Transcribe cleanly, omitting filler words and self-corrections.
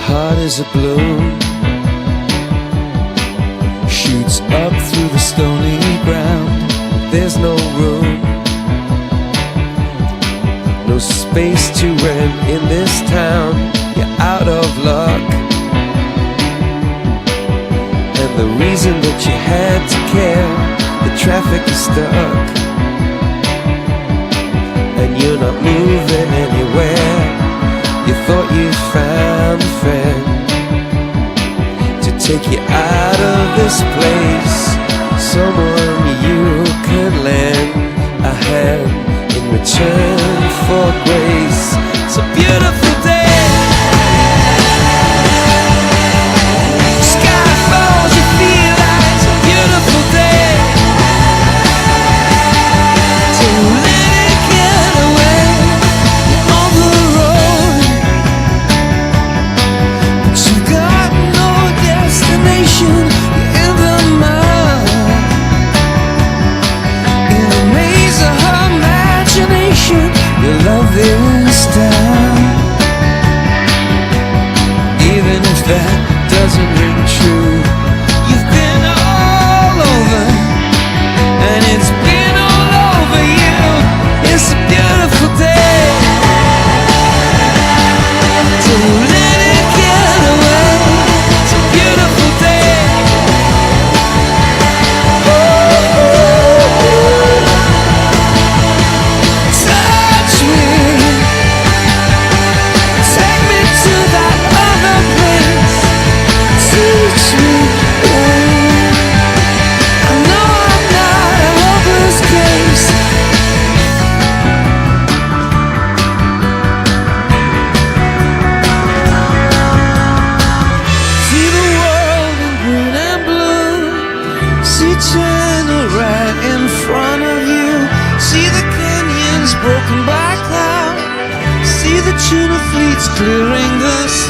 heart is a balloon, shoots up through the stony ground. There's no room, no space to rent in this town. You're out of luck, and the reason that you had to care, the traffic is stuck, and you're not moving anywhere. You thought you found a friend to take you out of this place, someone you can lend a hand in return for grace. It's a beautiful day. Sky falls, you feel like it's a beautiful day. So let it get away on the road, but you've got no destination. You're in the mud, in the maze of her imagination. Your love is down, even if that doesn't ring true. You've been all over, and it's been all over you. It's a beautiful day. So let it get away. It's a beautiful day. Touch me, take me to that other place. Teach me, I know I'm not a hopeless case. See the world in green and blue, see China right in front of you, see the canyons broken by cloud, see the tuna fleets clearing the sea.